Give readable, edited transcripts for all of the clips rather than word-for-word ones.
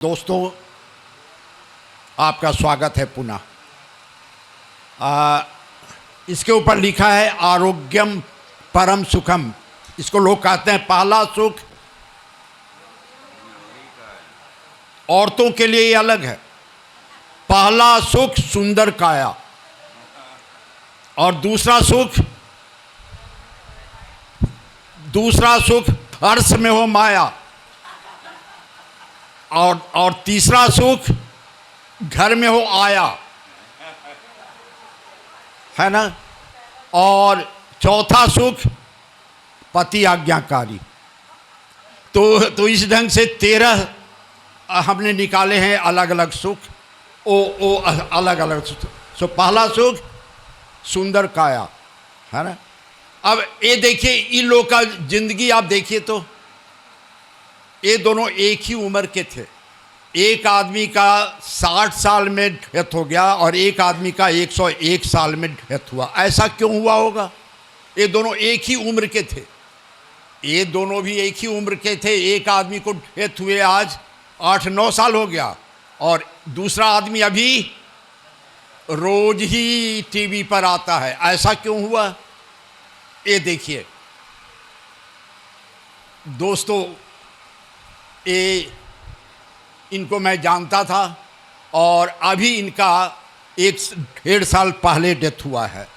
दोस्तों, आपका स्वागत है पुनः। इसके ऊपर लिखा है आरोग्यम परम सुखम। इसको लोग कहते हैं पहला सुख औरतों के लिए अलग है। पहला सुख सुंदर काया और दूसरा सुख अर्श में हो माया और तीसरा सुख घर में हो आया, है ना। और चौथा सुख पति आज्ञाकारी। तो इस ढंग से 13 हमने निकाले हैं अलग अलग सुख। ओ अलग अलग सुख। सो पहला सुख सुंदर काया, है ना। अब ये देखिए, इन लोग का जिंदगी आप देखिए तो ये दोनों एक ही उम्र के थे। एक आदमी का 60 साल में डेथ हो गया और एक आदमी का 101 साल में डेथ हुआ। ऐसा क्यों हुआ होगा? ये दोनों एक ही उम्र के थे। ये दोनों भी एक ही उम्र के थे। एक आदमी को डेथ हुए आज 8-9 साल हो गया और दूसरा आदमी अभी रोज ही टीवी पर आता है। ऐसा क्यों हुआ? ये देखिए दोस्तों, इनको मैं जानता था और अभी इनका 1-1.5 साल पहले डेथ हुआ है।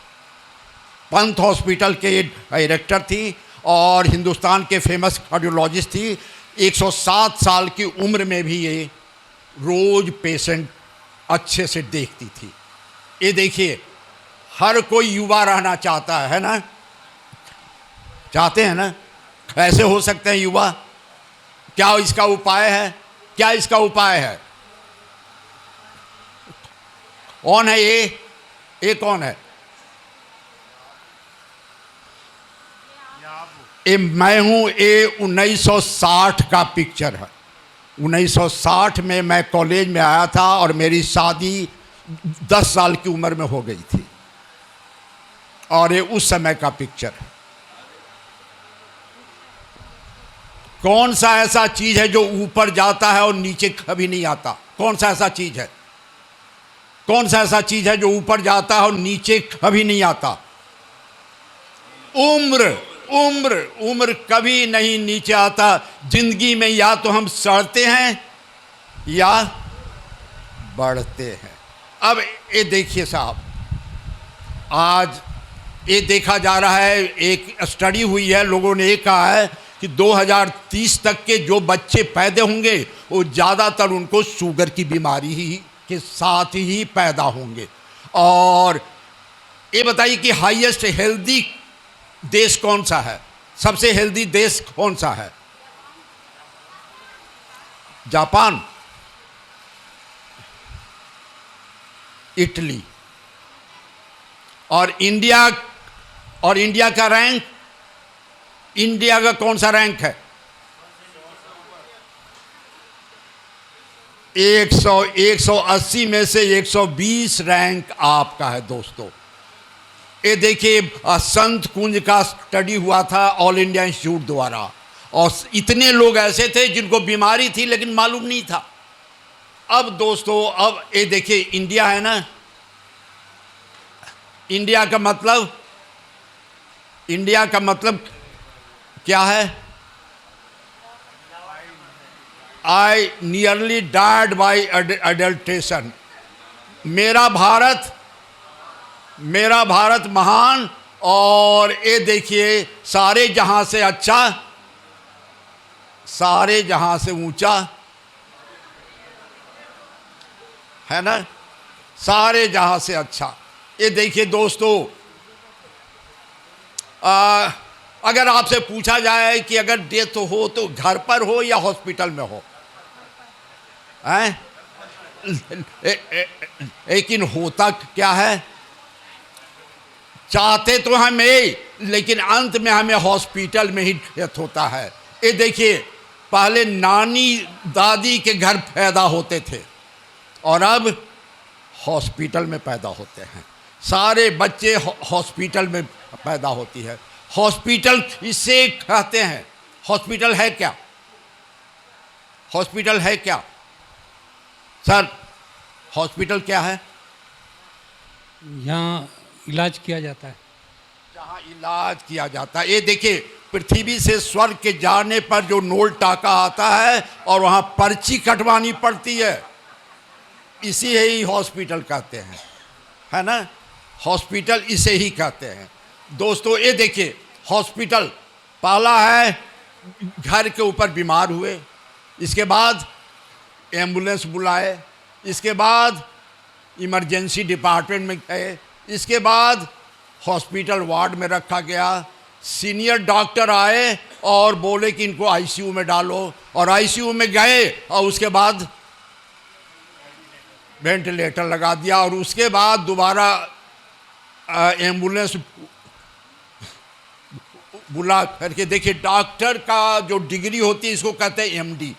पंत हॉस्पिटल के डायरेक्टर थी और हिंदुस्तान के फेमस कार्डियोलॉजिस्ट थी। 107 साल की उम्र में भी ये रोज पेशेंट अच्छे से देखती थी। ये देखिए, हर कोई युवा रहना चाहता है ना। चाहते हैं ना। कैसे हो सकते हैं युवा? क्या इसका उपाय है? क्या इसका उपाय है? कौन है ये कौन है? ये मैं हूं। ये 1960 का पिक्चर है। 1960 में मैं कॉलेज में आया था और मेरी शादी 10 साल की उम्र में हो गई थी और ये उस समय का पिक्चर है। कौन सा ऐसा चीज है जो ऊपर जाता है और नीचे कभी नहीं आता? कौन सा ऐसा चीज है? कौन सा ऐसा चीज है जो ऊपर जाता है और नीचे कभी नहीं आता? उम्र। उम्र उम्र कभी नहीं नीचे आता। जिंदगी में या तो हम सड़ते हैं या बढ़ते हैं। अब ये देखिए साहब, आज ये देखा जा रहा है, एक स्टडी हुई है, लोगों ने ये कहा है कि 2030 तक के जो बच्चे पैदा होंगे वो ज़्यादातर उनको शुगर की बीमारी ही के साथ ही पैदा होंगे। और ये बताइए कि हाईएस्ट हेल्दी देश कौन सा है? सबसे हेल्दी देश कौन सा है? Japan, Italy. और इंडिया का रैंक, इंडिया का कौन सा रैंक है? 180 में से 120 रैंक आपका है दोस्तों। ये देखिए, संत कुंज का स्टडी हुआ था ऑल इंडिया इंस्टीट्यूट द्वारा और इतने लोग ऐसे थे जिनको बीमारी थी लेकिन मालूम नहीं था। अब दोस्तों, अब ये देखिए, इंडिया है ना। इंडिया का मतलब क्या है? आई नियरली डाइड बाई अडल्ट्रेशन। मेरा भारत महान। और ये देखिए, सारे जहां से अच्छा, सारे जहां से ऊंचा, है ना। सारे जहां से अच्छा। ये देखिए दोस्तों, अगर आपसे पूछा जाए कि अगर डेथ हो तो घर पर हो या हॉस्पिटल में हो, हैं? लेकिन होता क्या है? चाहते तो हम लेकिन अंत में हमें हॉस्पिटल में ही डेथ होता है। ये देखिए, पहले नानी दादी के घर पैदा होते थे और अब हॉस्पिटल में पैदा होते हैं। सारे बच्चे हॉस्पिटल में पैदा होती है। हॉस्पिटल इसे कहते हैं। हॉस्पिटल है क्या? हॉस्पिटल है क्या? सर हॉस्पिटल क्या है? यहाँ इलाज किया जाता है। जहाँ इलाज किया जाता है। ये देखिए, पृथ्वी से स्वर्ग के जाने पर जो नोल टाका आता है और वहाँ पर्ची कटवानी पड़ती है, इसी ही हॉस्पिटल कहते हैं, है ना? हॉस्पिटल इसे ही कहते हैं। दोस्तों ये देखिए, हॉस्पिटल पहला है घर के ऊपर बीमार हुए, इसके बाद एम्बुलेंस बुलाए, इसके बाद इमरजेंसी डिपार्टमेंट में गए, इसके बाद हॉस्पिटल वार्ड में रखा गया, सीनियर डॉक्टर आए और बोले कि इनको आईसीयू में डालो, और आईसीयू में गए और उसके बाद वेंटिलेटर लगा दिया, और उसके बाद दोबारा एम्बुलेंस बुला करके। देखिए, डॉक्टर का जो डिग्री होती है इसको कहते हैं एमडी,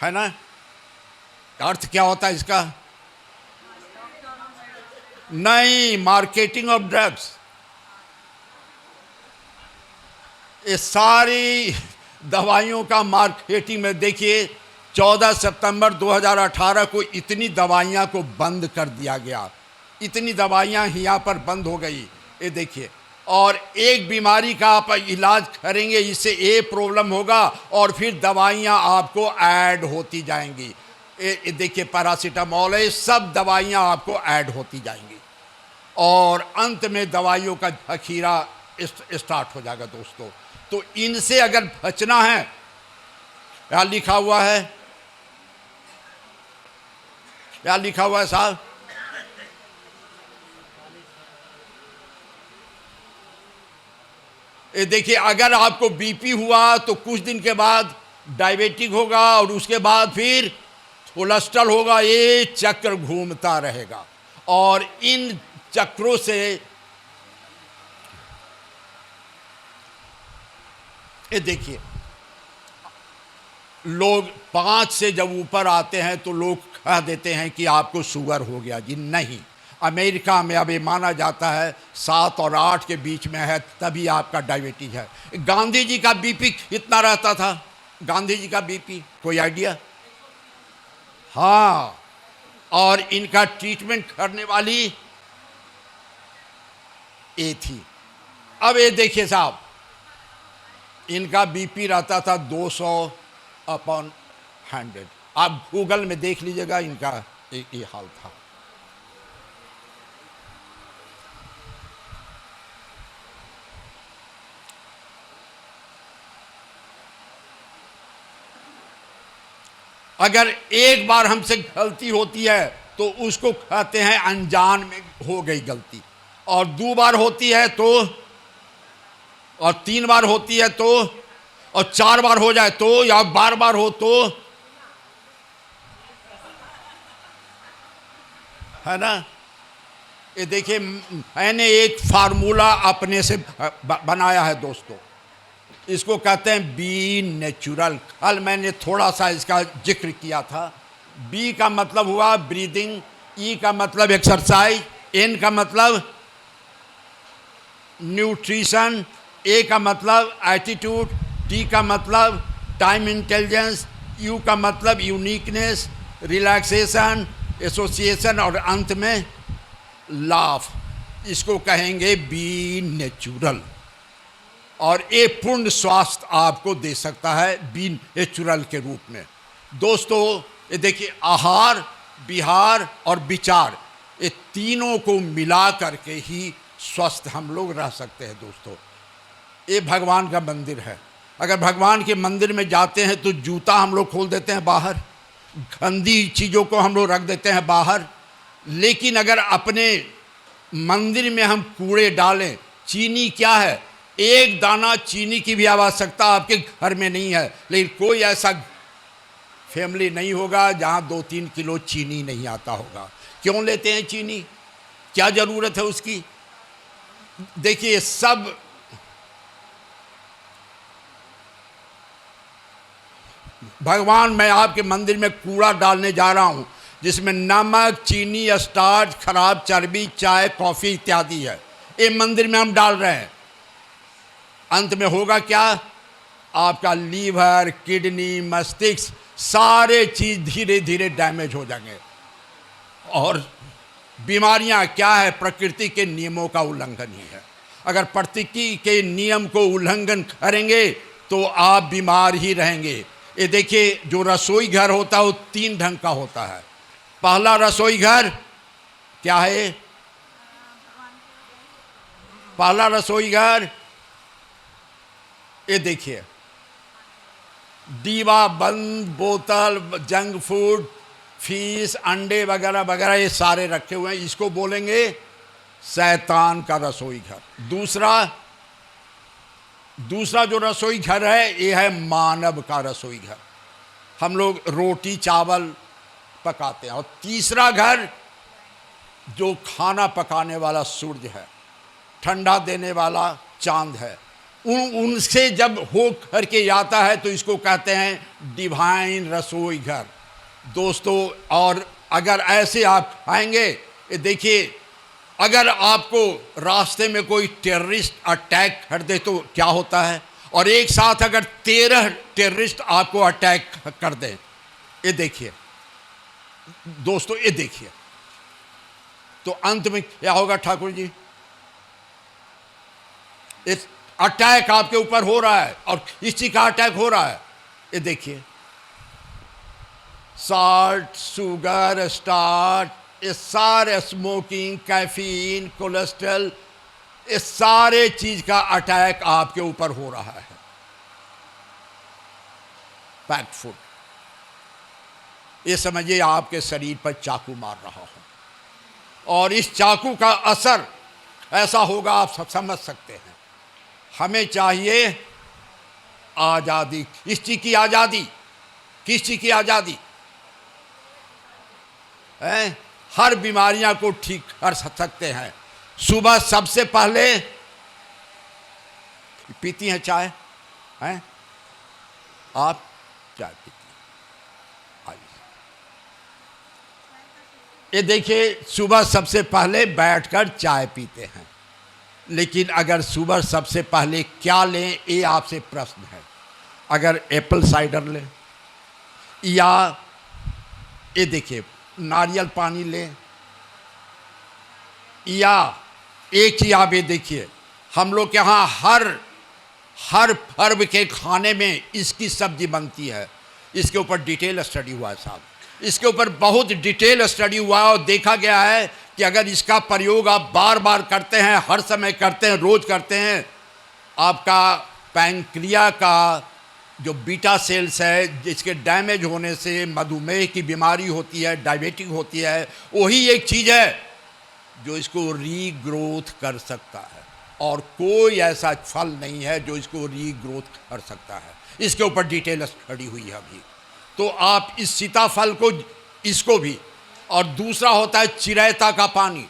है ना? अर्थ क्या होता है इसका? नहीं, मार्केटिंग ऑफ ड्रग्स। ये सारी दवाइयों का मार्केटिंग में देखिए, 14 सितंबर 2018 को इतनी दवाइयाँ को बंद कर दिया गया, इतनी दवाइयाँ यहाँ पर बंद हो गई। ये देखिए, और एक बीमारी का आप इलाज करेंगे, इससे ये प्रॉब्लम होगा और फिर दवाइयाँ आपको ऐड होती जाएंगी। ये देखिए, पैरासीटामॉल है, सब दवाइयाँ आपको ऐड होती जाएंगी और अंत में दवाइयों का ज़खीरा स्टार्ट हो जाएगा। दोस्तों, तो इनसे अगर बचना है, क्या लिखा हुआ है? क्या लिखा हुआ है साहब? ये देखिए, अगर आपको बीपी हुआ तो कुछ दिन के बाद डायबिटिक होगा और उसके बाद फिर कोलेस्ट्रॉल होगा। ये चक्र घूमता रहेगा और इन चक्रों से ये देखिए, लोग 5 से जब ऊपर आते हैं तो लोग कह देते हैं कि आपको शुगर हो गया जी। नहीं, अमेरिका में अब ये माना जाता है 7 और 8 के बीच में है तभी आपका डायबिटीज है। गांधी जी का बीपी कितना रहता था? गांधी जी का बीपी कोई आइडिया? हाँ, और इनका ट्रीटमेंट करने वाली ये थी। अब ये देखिए साहब, इनका बीपी रहता था 200/100। आप गूगल में देख लीजिएगा, इनका ये हाल था। अगर एक बार हमसे गलती होती है तो उसको कहते हैं अनजान में हो गई गलती, और 2 बार होती है तो, और 3 बार होती है तो, और 4 बार हो जाए तो, या बार बार हो तो, है ना? ये देखिए, मैंने एक फार्मूला अपने से बनाया है दोस्तों, इसको कहते हैं बी नेचुरल। कल मैंने थोड़ा सा इसका जिक्र किया था। बी का मतलब हुआ ब्रीदिंग, ई का मतलब एक्सरसाइज, एन का मतलब न्यूट्रिशन, ए का मतलब एटीट्यूड, टी का मतलब टाइम इंटेलिजेंस, यू का मतलब यूनिकनेस, रिलैक्सेशन, एसोसिएशन, और अंत में लाफ। इसको कहेंगे बी नेचुरल, और ये पूर्ण स्वास्थ्य आपको दे सकता है बी नेचुरल के रूप में। दोस्तों, ये देखिए, आहार, विहार और विचार, ये तीनों को मिला करके ही स्वस्थ हम लोग रह सकते हैं। दोस्तों, ये भगवान का मंदिर है। अगर भगवान के मंदिर में जाते हैं तो जूता हम लोग खोल देते हैं बाहर, गंदी चीज़ों को हम लोग रख देते हैं बाहर, लेकिन अगर अपने मंदिर में हम कूड़े डालें, चीनी क्या है, एक दाना चीनी की भी आवश्यकता आपके घर में नहीं है, लेकिन कोई ऐसा फैमिली नहीं होगा जहाँ 2-3 किलो चीनी नहीं आता होगा। क्यों लेते हैं चीनी? क्या ज़रूरत है उसकी? देखिए, सब भगवान, मैं आपके मंदिर में कूड़ा डालने जा रहा हूँ जिसमें नमक, चीनी, स्टार्च, खराब चर्बी, चाय, कॉफ़ी इत्यादि है। ये मंदिर में हम डाल रहे हैं। अंत में होगा क्या? आपका लीवर, किडनी, मस्तिष्क सारे चीज धीरे धीरे डैमेज हो जाएंगे। और बीमारियां क्या है? प्रकृति के नियमों का उल्लंघन ही है। अगर प्रकृति के नियम को उल्लंघन करेंगे तो आप बीमार ही रहेंगे। ये देखिए, जो रसोई घर होता है वो 3 ढंग का होता है। पहला रसोई घर क्या है? पहला रसोई घर, ये देखिए, दीवा बंद, बोतल, जंक फूड, फिश, अंडे वगैरह वगैरह ये सारे रखे हुए हैं। इसको बोलेंगे शैतान का रसोई घर। दूसरा जो रसोई घर है ये है मानव का रसोई घर। हम लोग रोटी चावल पकाते हैं। और तीसरा घर जो खाना पकाने वाला सूर्य है, ठंडा देने वाला चांद है, उनसे जब हो करके आता है तो इसको कहते हैं डिवाइन रसोई घर दोस्तों। और अगर ऐसे आप आएंगे, ये देखिए, अगर आपको रास्ते में कोई टेररिस्ट अटैक कर दे तो क्या होता है, और एक साथ अगर 13 टेररिस्ट आपको अटैक कर दें, ये देखिए दोस्तों, ये देखिए, तो अंत में क्या होगा ठाकुर जी? इस अटैक आपके ऊपर हो रहा है और इस चीज का अटैक हो रहा है। ये देखिए, साल्ट, शुगर, स्टार्च, ये सारे, स्मोकिंग, कैफीन, कोलेस्ट्रॉल, ये सारे चीज का अटैक आपके ऊपर हो रहा है। पैक्ड फूड, ये समझिए आपके शरीर पर चाकू मार रहा हो, और इस चाकू का असर ऐसा होगा, आप सब समझ सकते हैं। हमें चाहिए आज़ादी। इस चीज की आज़ादी, किस चीज की आज़ादी है? हर बीमारियां को ठीक कर सकते हैं। सुबह सबसे पहले पीती हैं चाय, हैं? आप चाय पीती हैं? आइए, ये देखिए, सुबह सबसे पहले बैठकर चाय पीते हैं। लेकिन अगर सुबह सबसे पहले क्या लें, ये आपसे प्रश्न है। अगर एप्पल साइडर लें, या ये देखिए नारियल पानी लें, या एक चीज आप ये देखिए, हम लोग के यहाँ हर पर्व के खाने में इसकी सब्जी बनती है। इसके ऊपर डिटेल स्टडी हुआ है साहब, इसके ऊपर बहुत डिटेल स्टडी हुआ है, और देखा गया है कि अगर इसका प्रयोग आप बार बार करते हैं, हर समय करते हैं, रोज करते हैं, आपका पैंक्रिया का जो बीटा सेल्स है, जिसके डैमेज होने से मधुमेह की बीमारी होती है, डायबिटिक होती है, वही एक चीज़ है जो इसको रीग्रोथ कर सकता है, और कोई ऐसा फल नहीं है जो इसको रीग्रोथ कर सकता है। इसके ऊपर डिटेल स्टडी हुई है अभी। तो आप इस सीताफल को, इसको भी, और दूसरा होता है चिरैता का पानी।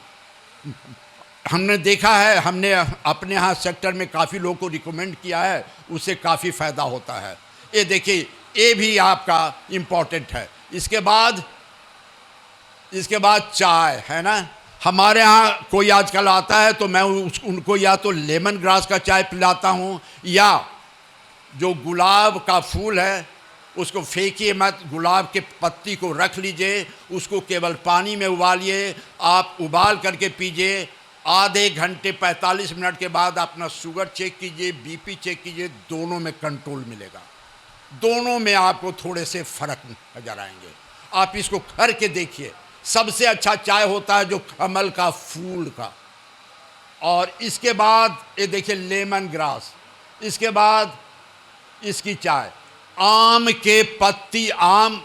हमने देखा है, हमने अपने यहाँ सेक्टर में काफ़ी लोगों को रिकमेंड किया है, उससे काफ़ी फ़ायदा होता है। ये देखिए, ये भी आपका इम्पोर्टेंट है। इसके बाद चाय है ना। हमारे यहाँ कोई आजकल आता है तो मैं उनको या तो लेमन ग्रास का चाय पिलाता हूँ, या जो गुलाब का फूल है उसको फेंकिए मत, गुलाब के पत्ती को रख लीजिए, उसको केवल पानी में उबालिए, आप उबाल करके पीजिए। आधे घंटे 45 मिनट के बाद अपना शुगर चेक कीजिए, बीपी चेक कीजिए, दोनों में कंट्रोल मिलेगा। दोनों में आपको थोड़े से फर्क नजर आएंगे। आप इसको करके देखिए। सबसे अच्छा चाय होता है जो कमल का फूल का। और इसके बाद ये देखिए लेमन ग्रास, इसके बाद इसकी चाय। आम के पत्ती, आम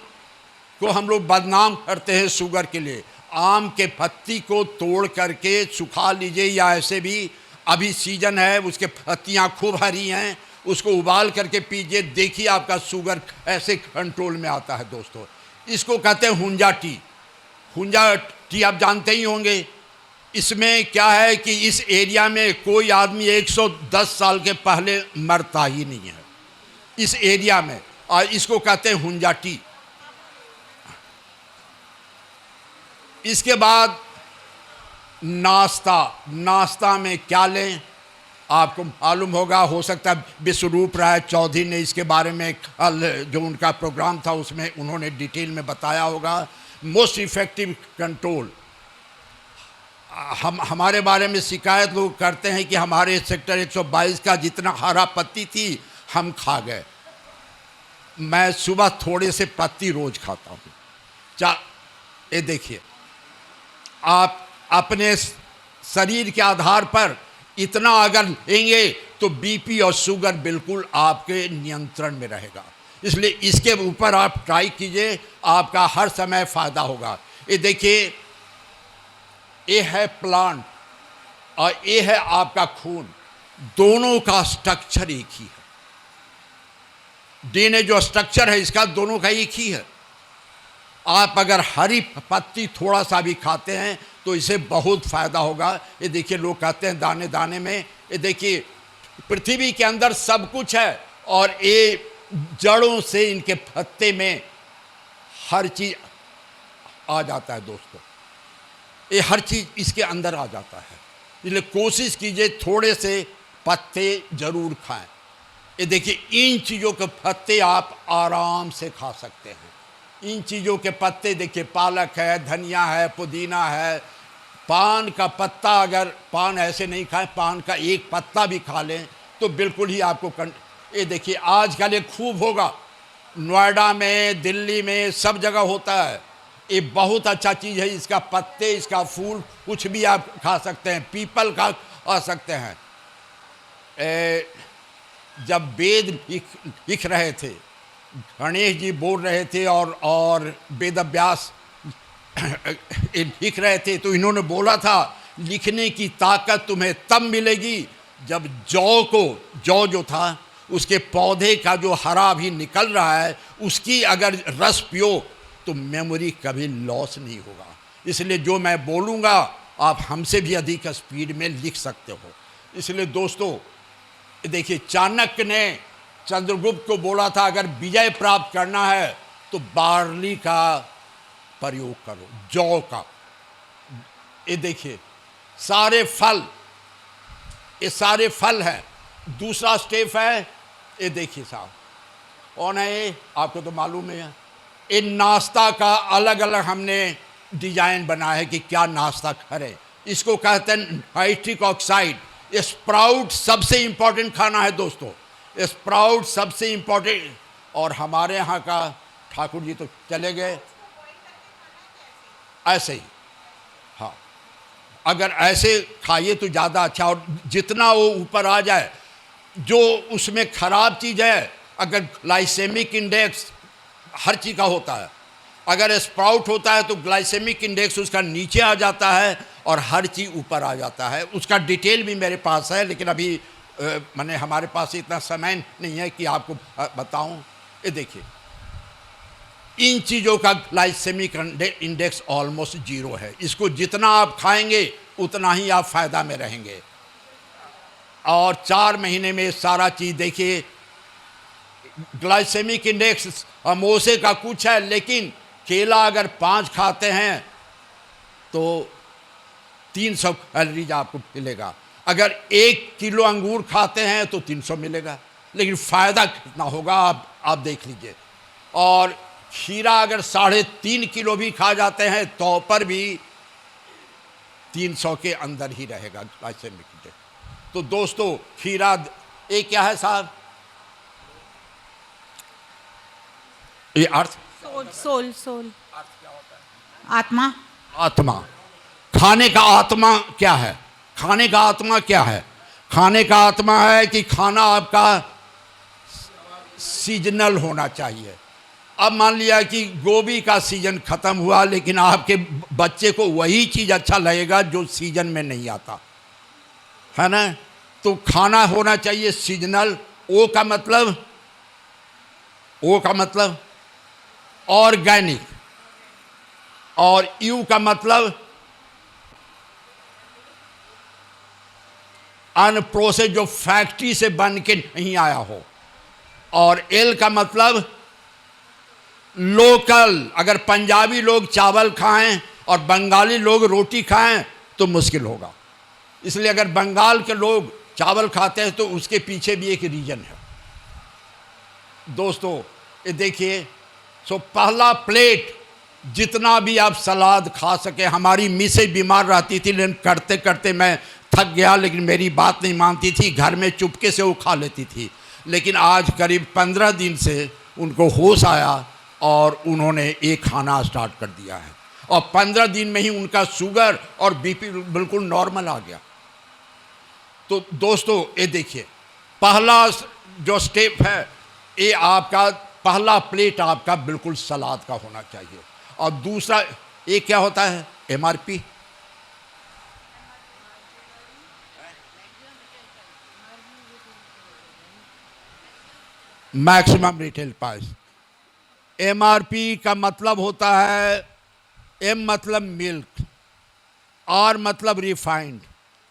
को हम लोग बदनाम करते हैं शुगर के लिए। आम के पत्ती को तोड़ करके सुखा लीजिए, या ऐसे भी अभी सीजन है, उसके पत्तियां खूब हरी हैं, उसको उबाल करके पीजिए। देखिए आपका शुगर ऐसे कंट्रोल में आता है दोस्तों। इसको कहते हैं हुंजा टी। हुंजा टी आप जानते ही होंगे। इसमें क्या है कि इस एरिया में कोई आदमी 110 साल के पहले मरता ही नहीं है इस एरिया में, और इसको कहते हैं हुंजा टी। इसके बाद नाश्ता। नाश्ता में क्या लें? आपको मालूम होगा, हो सकता है विश्वरूप राय चौधरी ने इसके बारे में कल जो उनका प्रोग्राम था उसमें उन्होंने डिटेल में बताया होगा। मोस्ट इफेक्टिव कंट्रोल, हमारे बारे में शिकायत लोग करते हैं कि हमारे सेक्टर 122 का जितना हरा पत्ती थी हम खा गए। मैं सुबह थोड़े से पत्ती रोज खाता हूँ। ये देखिए, आप अपने शरीर के आधार पर इतना अगर लेंगे तो बीपी और शुगर बिल्कुल आपके नियंत्रण में रहेगा। इसलिए इसके ऊपर आप ट्राई कीजिए, आपका हर समय फ़ायदा होगा। ये देखिए, ये है प्लांट और ये है आपका खून, दोनों का स्ट्रक्चर एक ही है। डीएनए जो स्ट्रक्चर है इसका दोनों का एक ही है। आप अगर हरी पत्ती थोड़ा सा भी खाते हैं तो इसे बहुत फ़ायदा होगा। ये देखिए, लोग कहते हैं दाने दाने में, ये देखिए पृथ्वी के अंदर सब कुछ है और ये जड़ों से इनके पत्ते में हर चीज़ आ जाता है दोस्तों, ये हर चीज़ इसके अंदर आ जाता है। इसलिए कोशिश कीजिए थोड़े से पत्ते ज़रूर खाएं। ये देखिए, इन चीज़ों के पत्ते आप आराम से खा सकते हैं। इन चीज़ों के पत्ते देखिए, पालक है, धनिया है, पुदीना है, पान का पत्ता, अगर पान ऐसे नहीं खाएं, पान का एक पत्ता भी खा लें तो बिल्कुल ही आपको ये देखिए, आजकल ये खूब होगा, नोएडा में, दिल्ली में, सब जगह होता है। ये बहुत अच्छा चीज़ है। इसका पत्ते, इसका फूल, कुछ भी आप खा सकते हैं। पीपल खा सकते हैं। जब वेद लिख रहे थे, गणेश जी बोल रहे थे और वेद व्यास लिख रहे थे, तो इन्होंने बोला था लिखने की ताकत तुम्हें तब मिलेगी जब जौ जो था उसके पौधे का जो हरा भी निकल रहा है उसकी अगर रस पियो तो मेमोरी कभी लॉस नहीं होगा। इसलिए जो मैं बोलूँगा आप हमसे भी अधिक स्पीड में लिख सकते हो। इसलिए दोस्तों देखिए, चाणक्य ने चंद्रगुप्त को बोला था अगर विजय प्राप्त करना है तो बार्ली का प्रयोग करो, जौ का। ये देखिए, सारे फल, ये सारे फल हैं। दूसरा स्टेप है, ये देखिए साहब, कौन है ये, आपको तो मालूम है। ये नाश्ता का अलग अलग हमने डिजाइन बनाया है कि क्या नाश्ता करें। इसको कहते हैं नाइट्रिक ऑक्साइड। स्प्राउट सबसे इंपॉर्टेंट खाना है दोस्तों, स्प्राउट सबसे इंपॉर्टेंट। और हमारे यहाँ का ठाकुर जी तो चले गए, ऐसे ही, हाँ, अगर ऐसे खाइए तो ज़्यादा अच्छा। और जितना वो ऊपर आ जाए, जो उसमें ख़राब चीज़ है, अगर ग्लाइसेमिक इंडेक्स हर चीज़ का होता है, अगर स्प्राउट होता है तो ग्लाइसेमिक इंडेक्स उसका नीचे आ जाता है और हर चीज़ ऊपर आ जाता है। उसका डिटेल भी मेरे पास है, लेकिन अभी मैंने हमारे पास इतना समय नहीं है कि आपको बताऊं। ये देखिए, इन चीज़ों का ग्लाइसेमिक इंडेक्स ऑलमोस्ट 0 है। इसको जितना आप खाएंगे उतना ही आप फ़ायदा में रहेंगे। और 4 महीने में सारा चीज़ देखिए, ग्लाइसेमिक इंडेक्स समोसे का कुछ है, लेकिन केला अगर 5 खाते हैं तो 300 कैलोरीज आपको मिलेगा। अगर 1 किलो अंगूर खाते हैं तो 300 मिलेगा, लेकिन फ़ायदा कितना होगा आप देख लीजिए। और खीरा अगर 3.5 किलो भी खा जाते हैं तो पर भी 300 के अंदर ही रहेगा ग्लाइसेमिक इंडेक्स। तो दोस्तों, खीरा ये क्या है साहब, ये अर्थ, सोल आत्मा। आत्मा, खाने का आत्मा क्या है? खाने का आत्मा क्या है? खाने का आत्मा है कि खाना आपका सीजनल होना चाहिए। अब मान लिया कि गोभी का सीजन ख़त्म हुआ, लेकिन आपके बच्चे को वही चीज़ अच्छा लगेगा जो सीजन में नहीं आता है ना। तो खाना होना चाहिए सीजनल। ओ का मतलब ऑर्गेनिक, और यू का मतलब अनप्रोसेस्ड, जो फैक्ट्री से बन के नहीं आया हो। और एल का मतलब लोकल। अगर पंजाबी लोग चावल खाएं और बंगाली लोग रोटी खाएं तो मुश्किल होगा। इसलिए अगर बंगाल के लोग चावल खाते हैं तो उसके पीछे भी एक रीजन है दोस्तों। ये देखिए, सो पहला प्लेट जितना भी आप सलाद खा सके। हमारी मिसें बीमार रहती थी, लेकिन करते करते मैं थक गया, लेकिन मेरी बात नहीं मानती थी, घर में चुपके से वो खा लेती थी। लेकिन आज करीब 15 दिन से उनको होश आया और उन्होंने ये खाना स्टार्ट कर दिया है, और 15 दिन में ही उनका शुगर और बीपी बिल्कुल नॉर्मल आ गया। तो दोस्तों ये देखिए, पहला जो स्टेप है, ये आपका पहला प्लेट आपका बिल्कुल सलाद का होना चाहिए। और दूसरा ये क्या होता है, MRP, maximum retail price. MRP का मतलब होता है, एम मतलब मिल्क, आर मतलब रिफाइंड,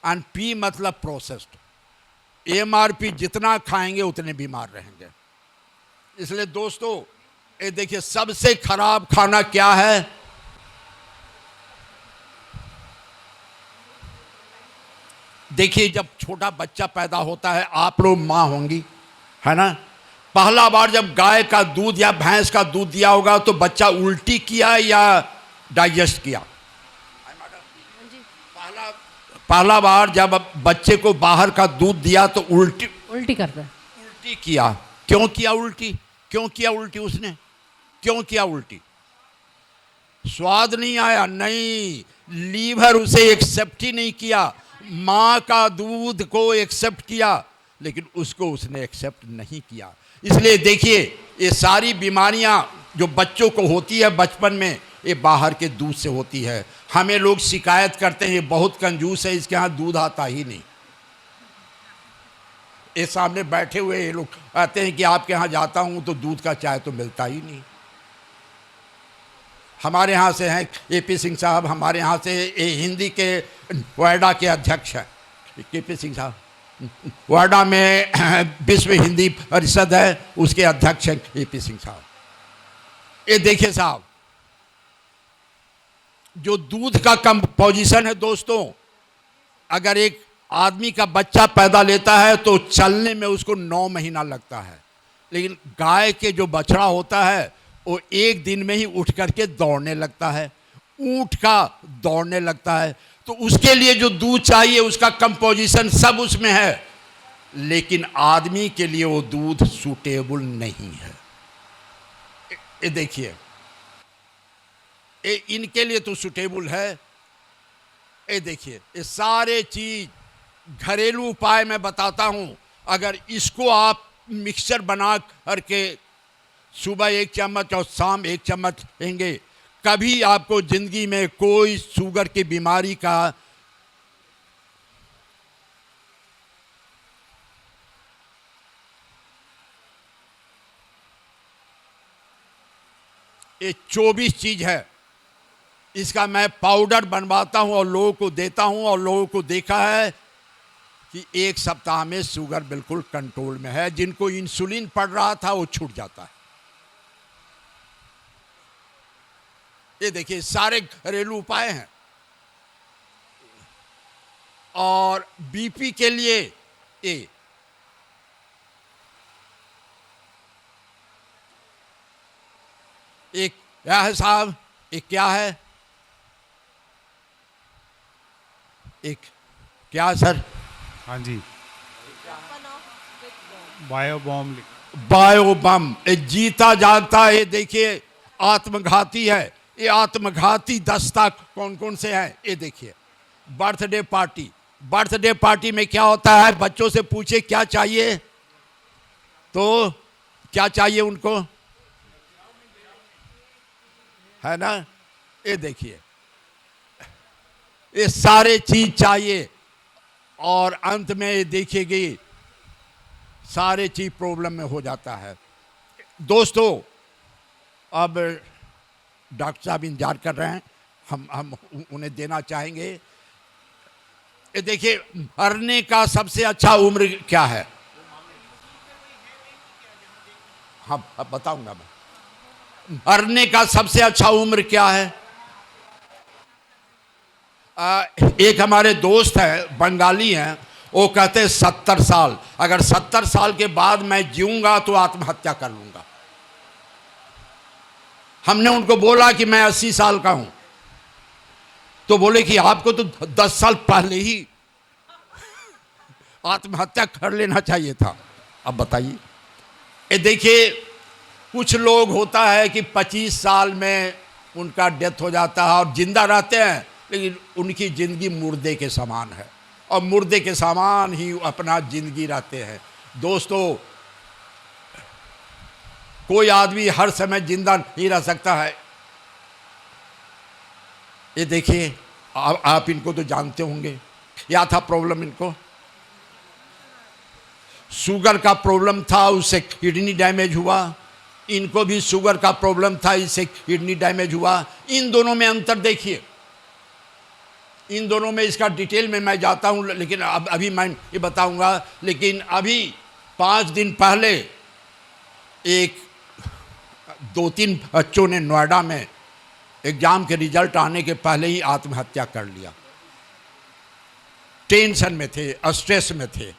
एंड पी मतलब प्रोसेस्ड। एमआरपी जितना खाएंगे उतने बीमार रहेंगे। इसलिए दोस्तों ये देखिए, सबसे खराब खाना क्या है, देखिए जब छोटा बच्चा पैदा होता है, आप लोग माँ होंगी, है ना, पहला बार जब गाय का दूध या भैंस का दूध दिया होगा तो बच्चा उल्टी किया या डाइजेस्ट किया? पहला बार जब बच्चे को बाहर का दूध दिया तो उल्टी करता है, उल्टी किया। क्यों किया उल्टी? क्यों किया उल्टी उसने? क्यों किया उल्टी? स्वाद नहीं आया? नहीं, लीवर उसे एक्सेप्ट ही नहीं किया। माँ का दूध को एक्सेप्ट किया, लेकिन उसको उसने एक्सेप्ट नहीं किया। इसलिए देखिए, ये सारी बीमारियां जो बच्चों को होती है बचपन में, ये बाहर के दूध से होती है। हमें लोग शिकायत करते हैं ये बहुत कंजूस है, इसके यहाँ दूध आता ही नहीं। ये सामने बैठे हुए ये लोग कहते हैं कि आपके यहाँ जाता हूँ तो दूध का चाय तो मिलता ही नहीं। हमारे यहाँ से हैं केपी सिंह साहब, हमारे यहाँ से ये हिंदी के वायडा के अध्यक्ष हैं केपी सिंह साहब, वायडा में विश्व हिंदी परिषद है, उसके अध्यक्ष हैं केपी सिंह साहब। ये देखिए साहब, जो दूध का कंपोजिशन है दोस्तों, अगर एक आदमी का बच्चा पैदा लेता है तो चलने में उसको 9 महीना लगता है, लेकिन गाय के जो बछड़ा होता है वो एक दिन में ही उठ करके दौड़ने लगता है, ऊँट का दौड़ने लगता है। तो उसके लिए जो दूध चाहिए उसका कंपोजिशन सब उसमें है, लेकिन आदमी के लिए वो दूध सूटेबल नहीं है। ये देखिए, ये इनके लिए तो सूटेबल है। ये देखिए, ये सारे चीज घरेलू उपाय मैं बताता हूँ। अगर इसको आप मिक्सचर बना करके सुबह 1 चम्मच और शाम 1 चम्मच लेंगे, कभी आपको जिंदगी में कोई शुगर की बीमारी का ये 24 चीज है, इसका मैं पाउडर बनवाता हूं और लोगों को देता हूं, और लोगों को देखा है कि 1 सप्ताह में शुगर बिल्कुल कंट्रोल में है। जिनको इंसुलिन पड़ रहा था वो छूट जाता है। ये देखिए, सारे घरेलू उपाय हैं। और बीपी के लिए ये एक क्या है साहब, एक क्या है, एक क्या है सर? हाँ जी, बायोबॉम। बायोबम, ये जीता जागता, ये देखिए आत्मघाती है। ये आत्मघाती दस्ता कौन कौन से हैं? ये देखिए, बर्थडे पार्टी। बर्थडे पार्टी में क्या होता है, बच्चों से पूछे क्या चाहिए, तो क्या चाहिए उनको, है ना? ये देखिए, ये सारे चीज चाहिए, और अंत में ये देखिएगी सारे चीज प्रॉब्लम में हो जाता है। दोस्तों, अब डॉक्टर साहब इंतजार कर रहे हैं, हम उन्हें देना चाहेंगे। ये देखिए, मरने का सबसे अच्छा उम्र क्या है? हाँ, अब बताऊंगा मैं। मरने का सबसे अच्छा उम्र क्या है? एक हमारे दोस्त है, बंगाली हैं, वो कहते 70 साल, अगर 70 साल के बाद मैं जीऊंगा तो आत्महत्या कर लूंगा। हमने उनको बोला कि मैं 80 साल का हूं, तो बोले कि आपको तो 10 साल पहले ही आत्महत्या कर लेना चाहिए था। अब बताइए, ये देखिए, कुछ लोग होता है कि 25 साल में उनका डेथ हो जाता है और जिंदा रहते हैं, लेकिन उनकी ज़िंदगी मुर्दे के समान है और मुर्दे के समान ही अपना ज़िंदगी रहते हैं। दोस्तों, कोई आदमी हर समय जिंदा नहीं रह सकता है। ये देखिए, आप इनको तो जानते होंगे, क्या था प्रॉब्लम इनको? शुगर का प्रॉब्लम था, उससे किडनी डैमेज हुआ। इनको भी शुगर का प्रॉब्लम था, इससे किडनी डैमेज हुआ। इन दोनों में अंतर देखिए, इन दोनों में इसका डिटेल में मैं जाता हूं, लेकिन अभी मैं ये बताऊंगा। लेकिन अभी 5 दिन पहले एक 2-3 बच्चों ने नोएडा में एग्जाम के रिजल्ट आने के पहले ही आत्महत्या कर लिया। टेंशन में थे, स्ट्रेस में थे।